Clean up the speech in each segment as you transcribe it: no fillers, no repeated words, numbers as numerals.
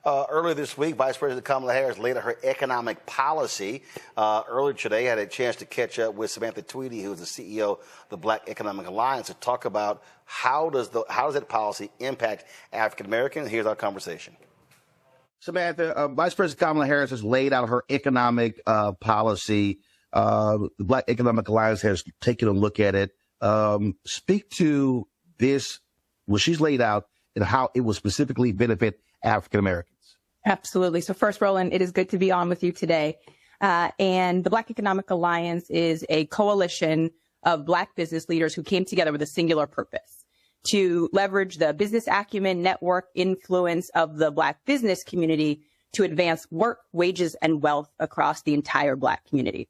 Earlier this week, Vice President Kamala Harris laid out her economic policy. Earlier today, I had a chance to catch up with Samantha Tweedy, who is the CEO of the Black Economic Alliance, to talk about how does that policy impact African Americans. Here's our conversation. Samantha, Vice President Kamala Harris has laid out her economic policy. The Black Economic Alliance has taken a look at it. Speak to this, what she's laid out, and how it will specifically benefit African Americans. Absolutely. So first, Roland, it is good to be on with you today. And the Black Economic Alliance is a coalition of Black business leaders who came together with a singular purpose: to leverage the business acumen, network, influence of the Black business community to advance work, wages, and wealth across the entire Black community.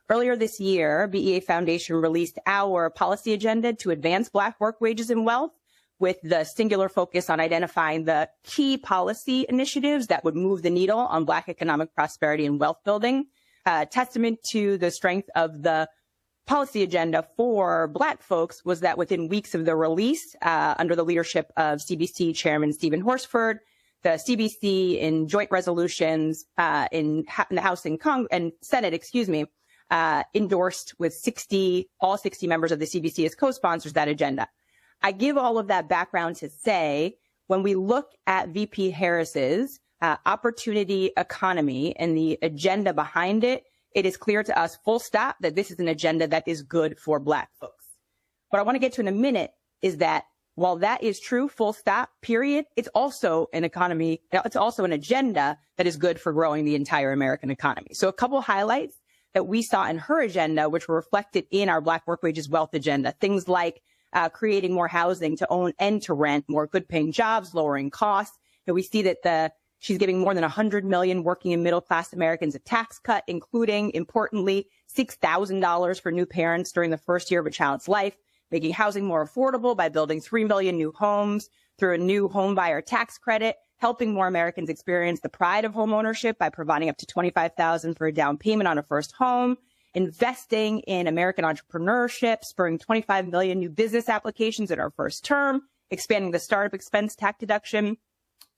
Earlier this year, BEA Foundation released our policy agenda to advance Black work, wages, and wealth, with the singular focus on identifying the key policy initiatives that would move the needle on Black economic prosperity and wealth building. Testament to the strength of the policy agenda for Black folks was that within weeks of the release, under the leadership of CBC Chairman Stephen Horsford, the CBC in joint resolutions in the House and Senate, endorsed with all 60 members of the CBC as co-sponsors that agenda. I give all of that background to say, when we look at VP Harris's opportunity economy and the agenda behind it, it is clear to us, full stop, that this is an agenda that is good for Black folks. What I want to get to in a minute is that while that is true, full stop, period, it's also an economy, it's also an agenda that is good for growing the entire American economy. So a couple highlights that we saw in her agenda, which were reflected in our Black work, wages, wealth agenda, things like creating more housing to own and to rent, more good paying jobs, lowering costs. And we see that she's giving more than 100 million working and middle class Americans a tax cut, including, importantly, $6,000 for new parents during the first year of a child's life, making housing more affordable by building 3 million new homes through a new home buyer tax credit, helping more Americans experience the pride of home ownership by providing up to $25,000 for a down payment on a first home, investing in American entrepreneurship, spurring 25 million new business applications in our first term, expanding the startup expense tax deduction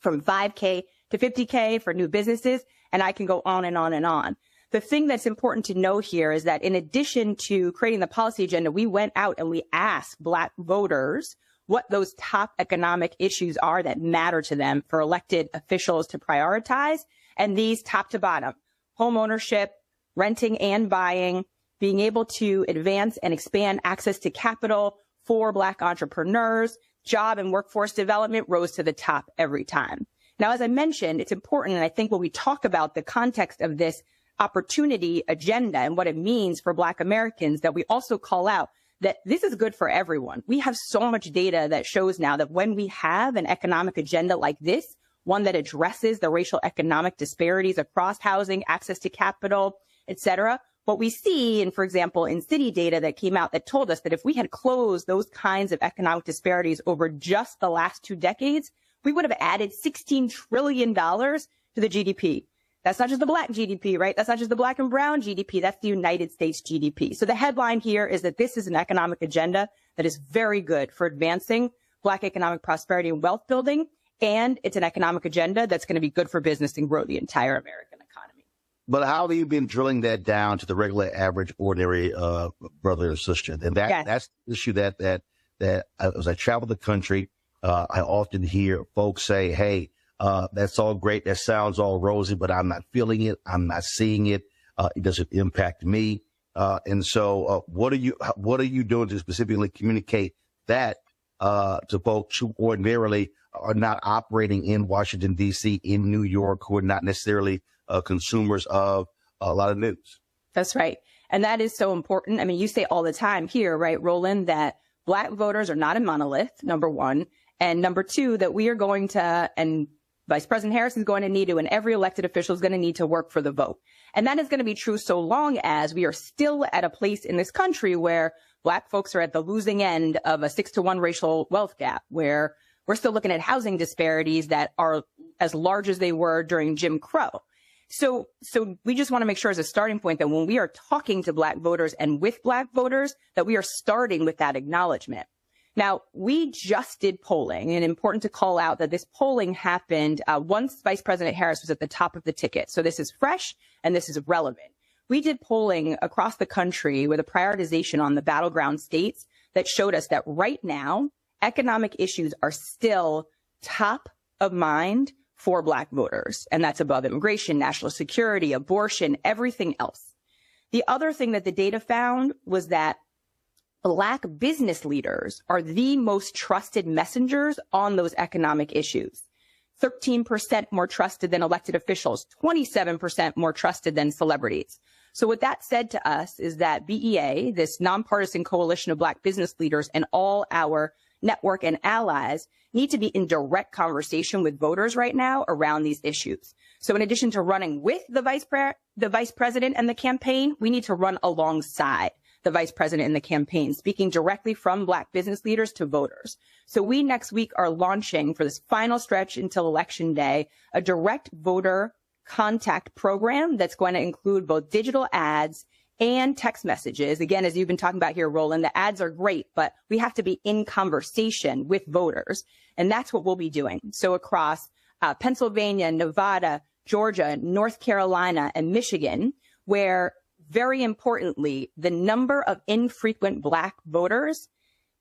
from $5K to $50K for new businesses, and I can go on and on and on. The thing that's important to know here is that in addition to creating the policy agenda, we went out and we asked Black voters what those top economic issues are that matter to them for elected officials to prioritize. And these top to bottom: home ownership, renting and buying, being able to advance and expand access to capital for Black entrepreneurs, job and workforce development rose to the top every time. Now, as I mentioned, it's important, and I think when we talk about the context of this opportunity agenda and what it means for Black Americans, that we also call out that this is good for everyone. We have so much data that shows now that when we have an economic agenda like this, one that addresses the racial economic disparities across housing, access to capital, et cetera, what we see, and for example, in city data that came out that told us that if we had closed those kinds of economic disparities over just the last 2 decades, we would have added $16 trillion to the GDP. That's not just the Black GDP, right? That's not just the Black and brown GDP. That's the United States GDP. So the headline here is that this is an economic agenda that is very good for advancing Black economic prosperity and wealth building. And it's an economic agenda that's going to be good for business and grow the entire American economy. But how have you been drilling that down to the regular, average, ordinary brother or sister? And that's the issue that as I travel the country, I often hear folks say, hey, that's all great. That sounds all rosy, but I'm not feeling it. I'm not seeing it. It doesn't impact me. And so what are you doing to specifically communicate that to folks who ordinarily are not operating in Washington, D.C., in New York, who are not necessarily consumers of a lot of news? That's right. And that is so important. I mean, you say all the time here, right, Roland, that Black voters are not a monolith, number one. And number two, that we are going to, and Vice President Harris is going to need to, and every elected official is going to need to work for the vote. And that is going to be true so long as we are still at a place in this country where Black folks are at the losing end of a 6-to-1 racial wealth gap, where we're still looking at housing disparities that are as large as they were during Jim Crow. So we just want to make sure as a starting point that when we are talking to Black voters and with Black voters, that we are starting with that acknowledgement. Now, we just did polling, and important to call out that this polling happened once Vice President Harris was at the top of the ticket. So this is fresh and this is relevant. We did polling across the country with a prioritization on the battleground states that showed us that right now, economic issues are still top of mind for Black voters. And that's above immigration, national security, abortion, everything else. The other thing that the data found was that Black business leaders are the most trusted messengers on those economic issues. 13% more trusted than elected officials, 27% more trusted than celebrities. So what that said to us is that BEA, this nonpartisan coalition of Black business leaders, and all our network and allies need to be in direct conversation with voters right now around these issues. So in addition to running with the vice president and the campaign, we need to run alongside the vice president in the campaign, speaking directly from Black business leaders to voters. So we next week are launching, for this final stretch until Election Day, a direct voter contact program that's going to include both digital ads and text messages. Again, as you've been talking about here, Roland, the ads are great, but we have to be in conversation with voters. And that's what we'll be doing. So across Pennsylvania, Nevada, Georgia, North Carolina, and Michigan, where very importantly, the number of infrequent Black voters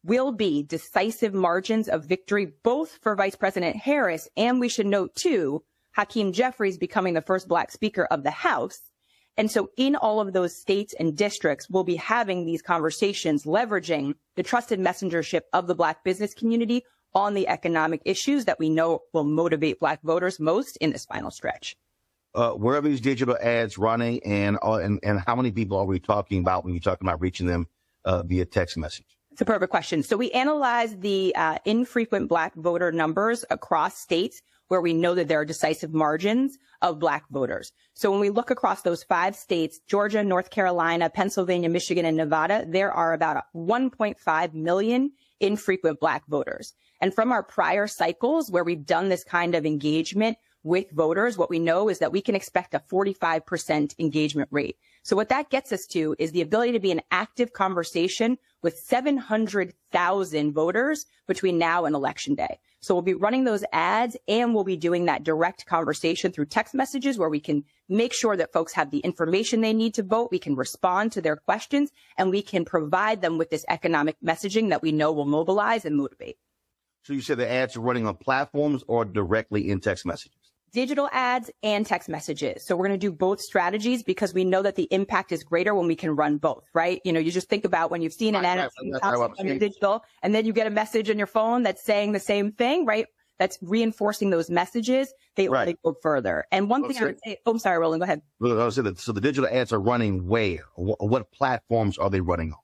will be decisive margins of victory, both for Vice President Harris, and we should note too, Hakeem Jeffries becoming the first Black Speaker of the House. And so in all of those states and districts, we'll be having these conversations, leveraging the trusted messengership of the Black business community on the economic issues that we know will motivate Black voters most in this final stretch. Where are these digital ads running, and how many people are we talking about when you're talking about reaching them via text message? It's a perfect question. So we analyzed the infrequent Black voter numbers across states where we know that there are decisive margins of Black voters. So when we look across those 5 states, Georgia, North Carolina, Pennsylvania, Michigan, and Nevada, there are about 1.5 million infrequent Black voters. And from our prior cycles where we've done this kind of engagement with voters, what we know is that we can expect a 45% engagement rate. So what that gets us to is the ability to be in active conversation with 700,000 voters between now and Election Day. So we'll be running those ads, and we'll be doing that direct conversation through text messages where we can make sure that folks have the information they need to vote. We can respond to their questions, and we can provide them with this economic messaging that we know will mobilize and motivate. So you said the ads are running on platforms or directly in text messages? Digital ads and text messages. So we're going to do both strategies because we know that the impact is greater when we can run both, right? You know, you just think about when you've seen an ad on your digital and then you get a message on your phone that's saying the same thing, right? That's reinforcing those messages. They go further. And one thing I would say, I'm sorry, Roland, go ahead. So the digital ads are running where? What platforms are they running on?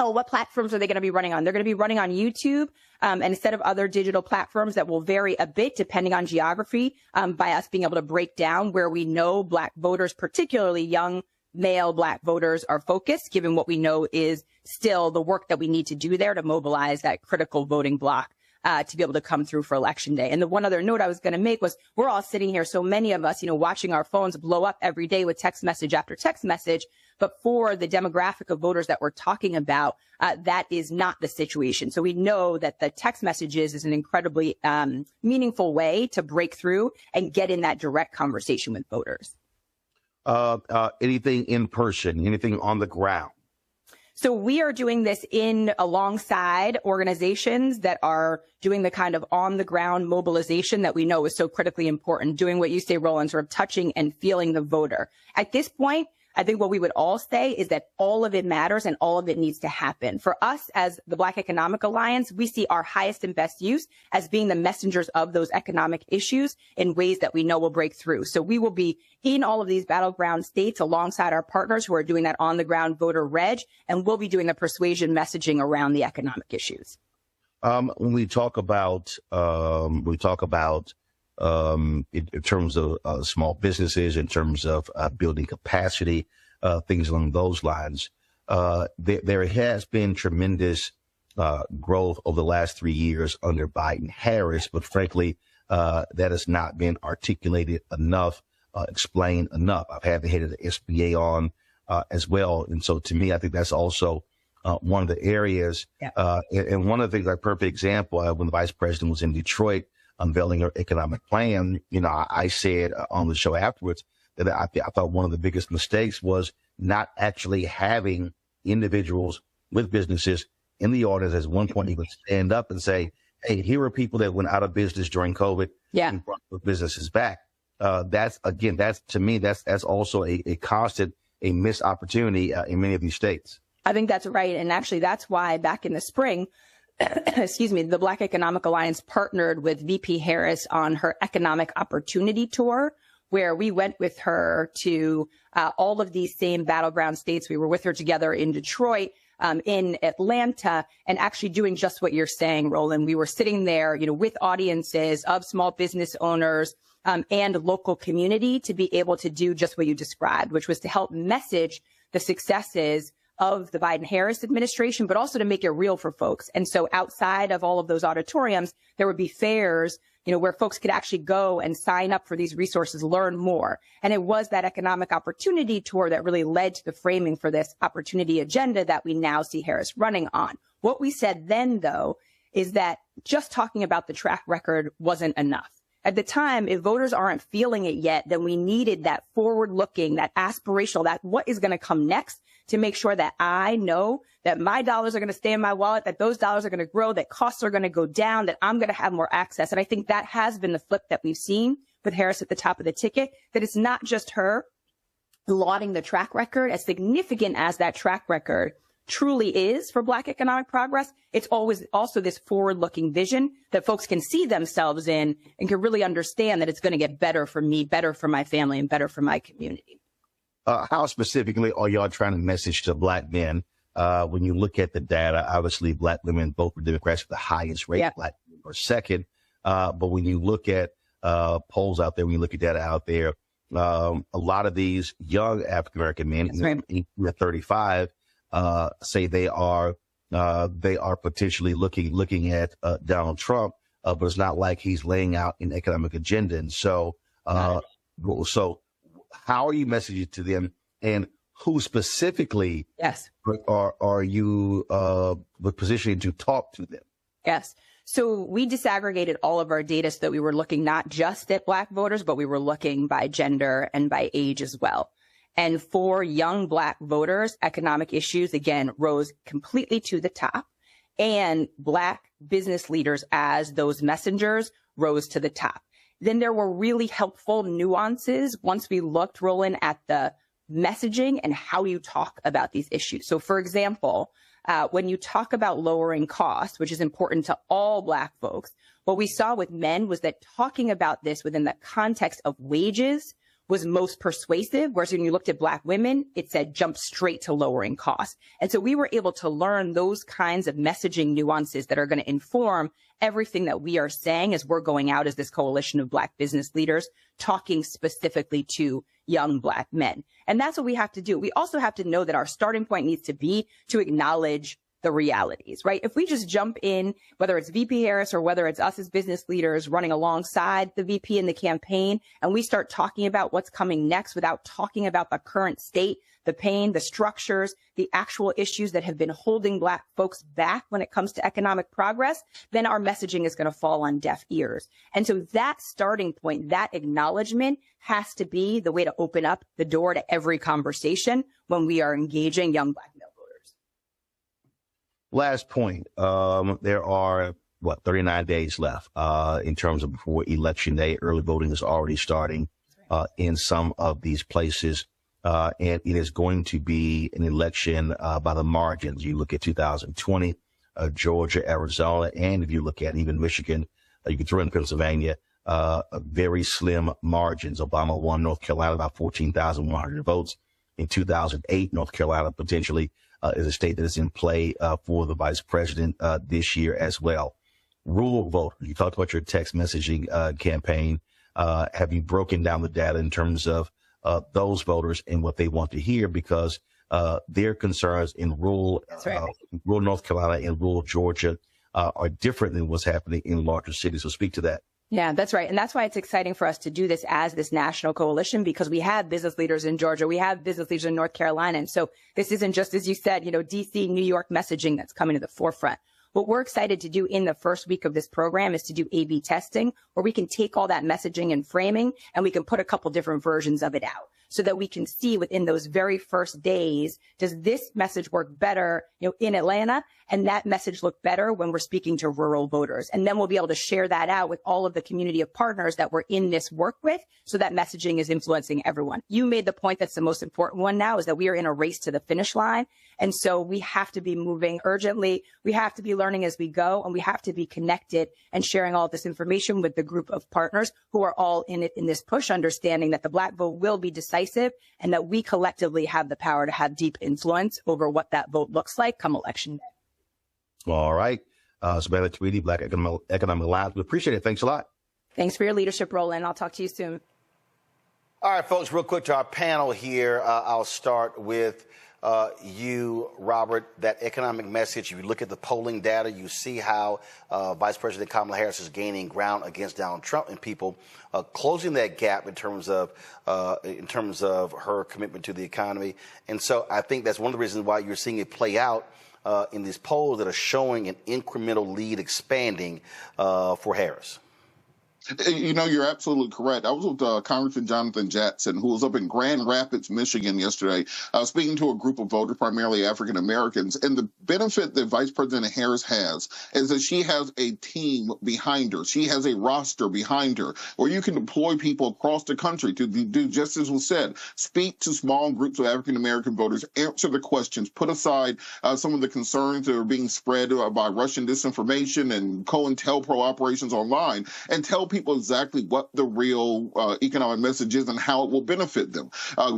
Oh, what platforms are they going to be running on? They're going to be running on YouTube, and instead of other digital platforms that will vary a bit depending on geography, by us being able to break down where we know Black voters, particularly young male Black voters, are focused, given what we know is still the work that we need to do there to mobilize that critical voting bloc to be able to come through for Election Day. And the one other note I was going to make was we're all sitting here, so many of us, watching our phones blow up every day with text message after text message. But for the demographic of voters that we're talking about, that is not the situation. So we know that the text messages is an incredibly meaningful way to break through and get in that direct conversation with voters. Anything in person, anything on the ground? So we are doing this alongside organizations that are doing the kind of on the ground mobilization that we know is so critically important, doing what you say, Roland, sort of touching and feeling the voter. At this point, I think what we would all say is that all of it matters and all of it needs to happen. For us as the Black Economic Alliance, we see our highest and best use as being the messengers of those economic issues in ways that we know will break through. So we will be in all of these battleground states alongside our partners who are doing that on the ground voter reg, and we'll be doing the persuasion messaging around the economic issues. When we talk about in terms of small businesses, in terms of building capacity, things along those lines, there has been tremendous growth over the last 3 years under Biden-Harris, but frankly, that has not been articulated enough, explained enough. I've had the head of the SBA on as well, and so to me, I think that's also one of the areas. Yeah. And one of the things, like perfect example, when the vice president was in Detroit unveiling her economic plan, I said on the show afterwards that I thought one of the biggest mistakes was not actually having individuals with businesses in the audience. At one point, he would stand up and say, hey, here are people that went out of business during COVID and brought the businesses back. That's to me, that's also a constant, a missed opportunity in many of these states. I think that's right. And actually, that's why back in the spring, the Black Economic Alliance partnered with VP Harris on her economic opportunity tour, where we went with her to all of these same battleground states. We were with her together in Detroit, in Atlanta, and actually doing just what you're saying, Roland. We were sitting there, with audiences of small business owners and local community to be able to do just what you described, which was to help message the successes of the Biden-Harris administration, but also to make it real for folks. And so outside of all of those auditoriums, there would be fairs, where folks could actually go and sign up for these resources, learn more. And it was that economic opportunity tour that really led to the framing for this opportunity agenda that we now see Harris running on. What we said then, though, is that just talking about the track record wasn't enough. At the time, if voters aren't feeling it yet, then we needed that forward-looking, that aspirational, that what is going to come next to make sure that I know that my dollars are going to stay in my wallet, that those dollars are going to grow, that costs are going to go down, that I'm going to have more access. And I think that has been the flip that we've seen with Harris at the top of the ticket, that it's not just her lauding the track record. As significant as that track record truly is for Black economic progress, it's always also this forward-looking vision that folks can see themselves in and can really understand that it's going to get better for me, better for my family, and better for my community. How specifically are y'all trying to message to Black men? When you look at the data, obviously Black women vote for Democrats with the highest rate. Black women are second. But when you look at polls out there, when you look at data out there, a lot of these young African-American men, 35, say they are potentially looking at Donald Trump, but it's not like he's laying out an economic agenda. And so, so how are you messaging to them, and who specifically are you positioning to talk to them? Yes. So we disaggregated all of our data so that we were looking not just at Black voters, but we were looking by gender and by age as well. And for young Black voters, economic issues, again, rose completely to the top. And Black business leaders as those messengers rose to the top. Then there were really helpful nuances once we looked, Roland, at the messaging and how you talk about these issues. So, for example, when you talk about lowering costs, which is important to all Black folks, what we saw with men was that talking about this within the context of wages was most persuasive, whereas when you looked at Black women, it said jump straight to lowering costs. And so we were able to learn those kinds of messaging nuances that are going to inform everything that we are saying as we're going out as this coalition of Black business leaders, talking specifically to young Black men. And that's what we have to do. We also have to know that our starting point needs to be to acknowledge the realities, right? If we just jump in, whether it's VP Harris or whether it's us as business leaders running alongside the VP in the campaign, and we start talking about what's coming next without talking about the current state, the pain, the structures, the actual issues that have been holding Black folks back when it comes to economic progress, then our messaging is going to fall on deaf ears. And so that starting point, that acknowledgement has to be the way to open up the door to every conversation when we are engaging young Black male voters. Last point. There are, 39 days left in terms of before Election Day. Early voting is already starting in some of these places. And it is going to be an election by the margins. You look at 2020, Georgia, Arizona, and if you look at even Michigan, you can throw in Pennsylvania, very slim margins. Obama won North Carolina by 14,100 votes. In 2008, North Carolina potentially is a state that is in play for the vice president this year as well. Rural voters, you talked about your text messaging campaign. Have you broken down the data in terms of those voters and what they want to hear? Because their concerns in rural North Carolina and rural Georgia are different than what's happening in larger cities. So speak to that. Yeah, that's right. And that's why it's exciting for us to do this as this national coalition, because we have business leaders in Georgia. We have business leaders in North Carolina. And so this isn't just, as you said, DC, New York messaging that's coming to the forefront. What we're excited to do in the first week of this program is to do A/B testing, where we can take all that messaging and framing and we can put a couple different versions of it out, so that we can see within those very first days, does this message work better, in Atlanta? And that message look better when we're speaking to rural voters. And then we'll be able to share that out with all of the community of partners that we're in this work with, so that messaging is influencing everyone. You made the point that's the most important one now, is that we are in a race to the finish line. And so we have to be moving urgently. We have to be learning as we go, and we have to be connected and sharing all of this information with the group of partners who are all in it in this push, understanding that the Black vote will be decisive and that we collectively have the power to have deep influence over what that vote looks like come election day. All right. Samantha Tweedy, Black Economic Alliance. We appreciate it. Thanks a lot. Thanks for your leadership, Roland. I'll talk to you soon. All right, folks, real quick to our panel here. I'll start with you, Robert. That economic message, if you look at the polling data, you see how Vice President Kamala Harris is gaining ground against Donald Trump, and people closing that gap in terms of her commitment to the economy. And so I think that's one of the reasons why you're seeing it play out in these polls that are showing an incremental lead expanding for Harris. You're absolutely correct. I was with Congressman Jonathan Jackson, who was up in Grand Rapids, Michigan yesterday, speaking to a group of voters, primarily African Americans. And the benefit that Vice President Harris has is that she has a team behind her. She has a roster behind her where you can deploy people across the country to do just as was said, speak to small groups of African American voters, answer the questions, put aside some of the concerns that are being spread by Russian disinformation and COINTELPRO operations online, and tell people exactly what the real economic message is and how it will benefit them.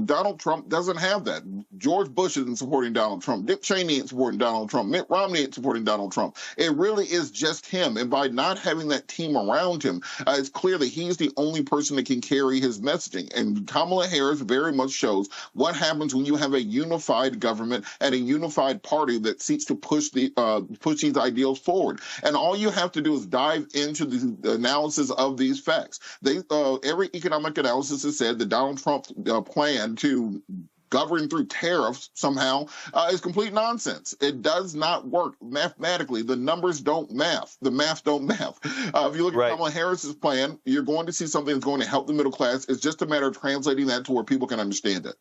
Donald Trump doesn't have that. George Bush isn't supporting Donald Trump. Dick Cheney ain't supporting Donald Trump. Mitt Romney ain't supporting Donald Trump. It really is just him. And by not having that team around him, it's clear that he's the only person that can carry his messaging. And Kamala Harris very much shows what happens when you have a unified government and a unified party that seeks to push these ideals forward. And all you have to do is dive into the analysis of these facts. Every economic analysis has said that Donald Trump's plan to govern through tariffs somehow is complete nonsense. It does not work mathematically. The numbers don't math. The math don't math. If you look at Kamala Harris's plan, you're going to see something that's going to help the middle class. It's just a matter of translating that to where people can understand it.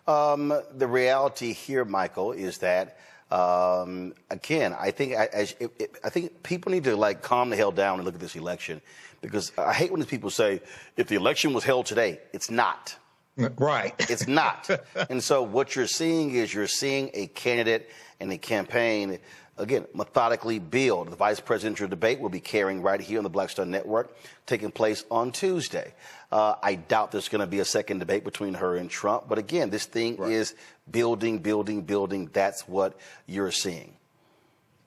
The reality here, Michael, is that again, I think people need to calm the hell down and look at this election, because I hate when people say if the election was held today. It's not. Right. It's not. And so what you're seeing is a candidate and a campaign, again, methodically build. The vice presidential debate will be carrying right here on the Blackstone Network, taking place on Tuesday. I doubt there's going to be a second debate between her and Trump. But again, this thing is building, building, building. That's what you're seeing.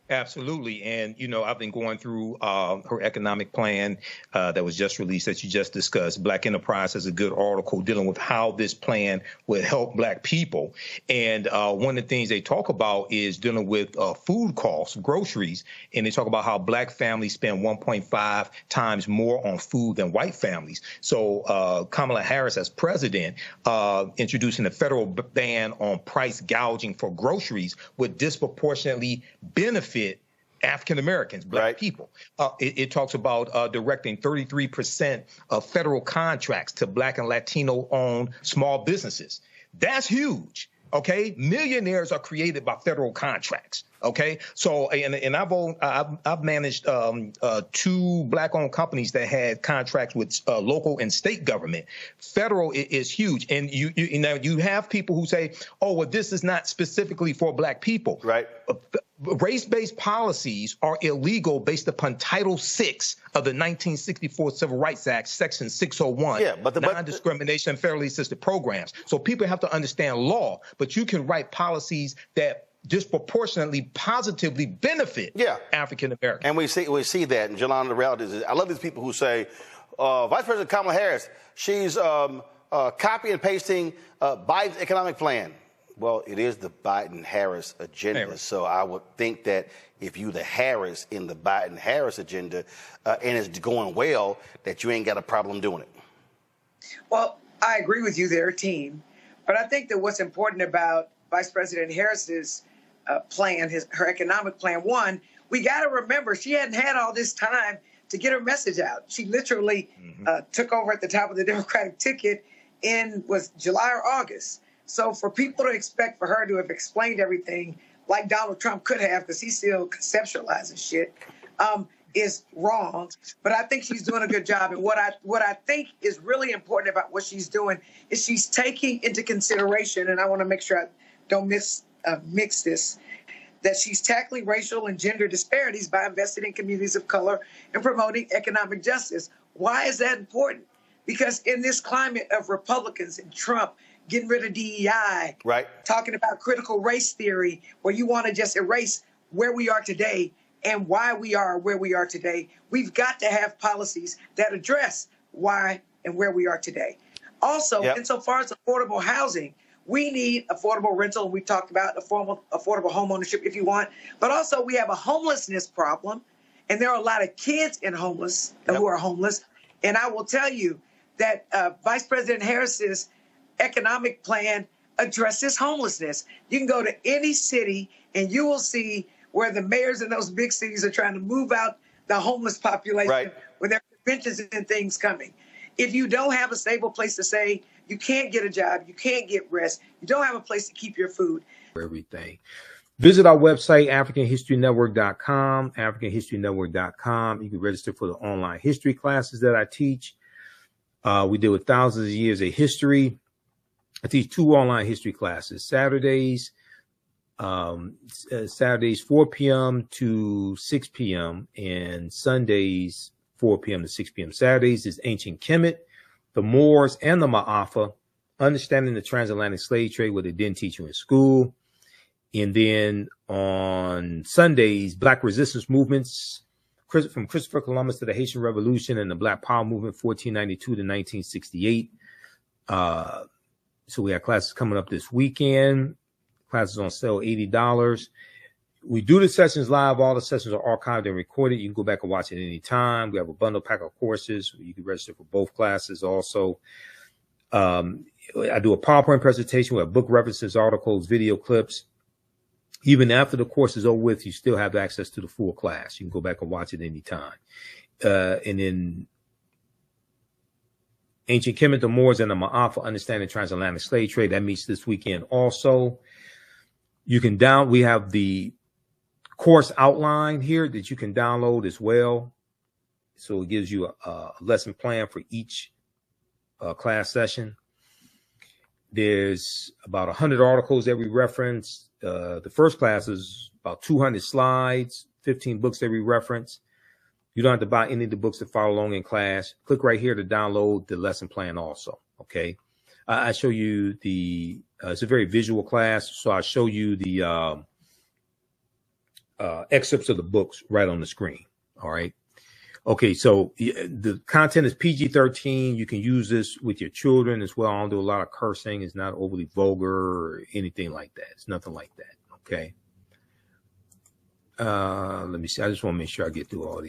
Absolutely. And, I've been going through her economic plan that was just released that you just discussed. Black Enterprise has a good article dealing with how this plan will help Black people. And one of the things they talk about is dealing with food costs, groceries. And they talk about how Black families spend 1.5 times more on food than white families. So Kamala Harris, as president, introducing a federal ban on price gouging for groceries would disproportionately benefit African Americans, Black people. It talks about directing 33% of federal contracts to Black and Latino-owned small businesses. That's huge. Okay, millionaires are created by federal contracts. Okay, so and I've managed 2 Black-owned companies that had contracts with local and state government. Federal is huge, and you have people who say, "Oh, well, this is not specifically for Black people." Right. Race-based policies are illegal based upon Title VI of the 1964 Civil Rights Act, Section 601, non-discrimination and federally assisted programs. So people have to understand law, but you can write policies that disproportionately positively benefit African Americans. And we see that. And Jelana, the reality is, I love these people who say, Vice President Kamala Harris, she's copy and pasting Biden's economic plan. Well, it is the Biden-Harris agenda. So I would think that if you the Harris in the Biden-Harris agenda and it's going well, that you ain't got a problem doing it. Well, I agree with you there, team. But I think that what's important about Vice President Harris's plan, her economic plan, one, we got to remember she hadn't had all this time to get her message out. She literally took over at the top of the Democratic ticket in was July or August. So for people to expect for her to have explained everything like Donald Trump could have, because he still conceptualizes shit, is wrong. But I think she's doing a good job. And what I think is really important about what she's doing is she's taking into consideration, and I want to make sure I don't mix this, that she's tackling racial and gender disparities by investing in communities of color and promoting economic justice. Why is that important? Because in this climate of Republicans and Trump getting rid of DEI, right, talking about critical race theory, where you want to just erase where we are today and why we are where we are today, we've got to have policies that address why and where we are today. Also, insofar as affordable housing, we need affordable rental. We talked about affordable home ownership if you want, but also we have a homelessness problem, and there are a lot of kids who are homeless. And I will tell you that Vice President Harris's economic plan addresses homelessness. You can go to any city and you will see where the mayors in those big cities are trying to move out the homeless population with their conventions and things coming. If you don't have a stable place to stay, you can't get a job, you can't get rest, you don't have a place to keep your food. Everything. Visit our website, AfricanHistoryNetwork.com, AfricanHistoryNetwork.com. You can register for the online history classes that I teach. We deal with thousands of years of history. I teach 2 online history classes, Saturdays 4 p.m. to 6 p.m. and Sundays 4 p.m. to 6 p.m. Saturdays is Ancient Kemet, the Moors, and the Ma'afa, understanding the transatlantic slave trade, what they didn't teach you in school. And then on Sundays, Black resistance movements, from Christopher Columbus to the Haitian Revolution and the Black Power movement, 1492 to 1968. So we have classes coming up this weekend. Classes on sale, $80. We do the sessions live. All the sessions are archived and recorded. You can go back and watch it any time. We have a bundle pack of courses. You can register for both classes also. I do a PowerPoint presentation. We have book references, articles, video clips. Even after the course is over with, you still have access to the full class. You can go back and watch it anytime. And then Ancient Kemet, the Moors, and the Ma'afa, understanding transatlantic slave trade. That meets this weekend also. You can we have the course outline here that you can download as well. So it gives you a lesson plan for each class session. There's about 100 articles that we reference. The first class is about 200 slides, 15 books that we reference. You don't have to buy any of the books to follow along in class. Click right here to download the lesson plan also, okay? I show you it's a very visual class, so I show you the excerpts of the books right on the screen, all right? Okay, so the content is PG-13. You can use this with your children as well. I don't do a lot of cursing. It's not overly vulgar or anything like that. It's nothing like that, okay? Let me see. I just want to make sure I get through all these.